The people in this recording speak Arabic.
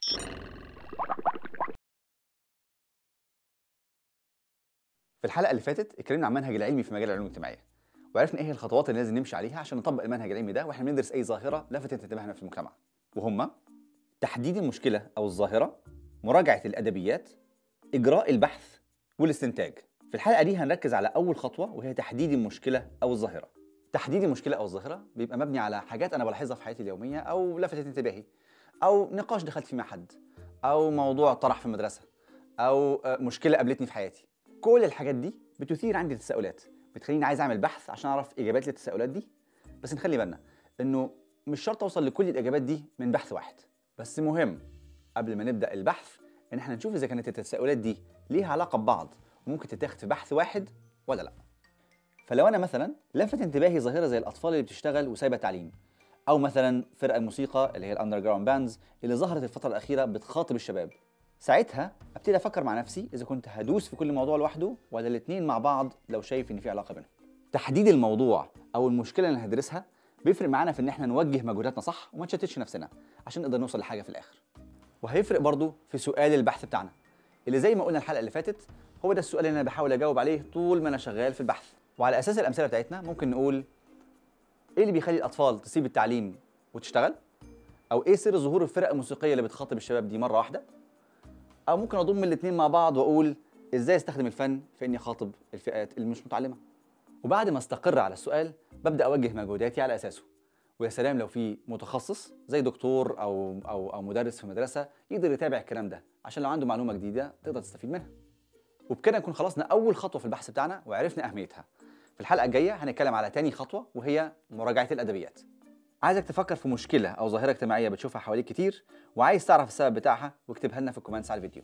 في الحلقة اللي فاتت اتكلمنا عن المنهج العلمي في مجال العلوم الاجتماعية، وعرفنا ايه هي الخطوات اللي لازم نمشي عليها عشان نطبق المنهج العلمي ده واحنا بندرس اي ظاهرة لفتت انتباهنا في المجتمع، وهما تحديد المشكلة او الظاهرة، مراجعة الادبيات، اجراء البحث، والاستنتاج. في الحلقة دي هنركز على اول خطوة وهي تحديد المشكلة او الظاهرة. تحديد المشكلة او الظاهرة بيبقى مبني على حاجات انا بلاحظها في حياتي اليومية او لفتت انتباهي، او نقاش دخلت فيه مع حد، او موضوع طرح في المدرسة، او مشكلة قابلتني في حياتي. كل الحاجات دي بتثير عندي تساؤلات، بتخليني عايز اعمل بحث عشان اعرف اجابات للتساؤلات دي. بس نخلي بالنا انه مش شرط اوصل لكل الاجابات دي من بحث واحد، بس مهم قبل ما نبدا البحث ان احنا نشوف اذا كانت التساؤلات دي ليها علاقه ببعض وممكن تتاخد في بحث واحد ولا لا. فلو انا مثلا لفت انتباهي ظاهره زي الاطفال اللي بتشتغل وسايبه التعليم، او مثلا فرق الموسيقى اللي هي الاندر جراوند باندز اللي ظهرت الفتره الاخيره بتخاطب الشباب، ساعتها ابتدي افكر مع نفسي اذا كنت هدوس في كل موضوع لوحده ولا الاثنين مع بعض لو شايف ان في علاقه بينهم. تحديد الموضوع او المشكله اللي هندرسها بيفرق معانا في ان احنا نوجه مجهوداتنا صح وما نشتتش نفسنا عشان نقدر نوصل لحاجه في الاخر. وهيفرق برضو في سؤال البحث بتاعنا اللي زي ما قلنا الحلقه اللي فاتت هو ده السؤال اللي انا بحاول اجاوب عليه طول ما انا شغال في البحث. وعلى اساس الامثله بتاعتنا ممكن نقول ايه اللي بيخلي الاطفال تسيب التعليم وتشتغل، او ايه سر ظهور الفرق الموسيقيه اللي بتخاطب الشباب دي مره واحده، او ممكن اضم الاثنين مع بعض واقول ازاي استخدم الفن في اني اخاطب الفئات اللي مش متعلمه. وبعد ما استقر على السؤال ببدا اوجه مجهوداتي على اساسه. ويا سلام لو في متخصص زي دكتور او مدرس في مدرسه يقدر يتابع الكلام ده عشان لو عنده معلومه جديده تقدر تستفيد منها. وبكده نكون خلصنا اول خطوه في البحث بتاعنا وعرفنا اهميتها. في الحلقه الجايه هنتكلم على تاني خطوه وهي مراجعه الادبيات. عايزك تفكر في مشكله او ظاهره اجتماعيه بتشوفها حواليك كتير وعايز تعرف السبب بتاعها، واكتبها لنا في الكومنتس على الفيديو.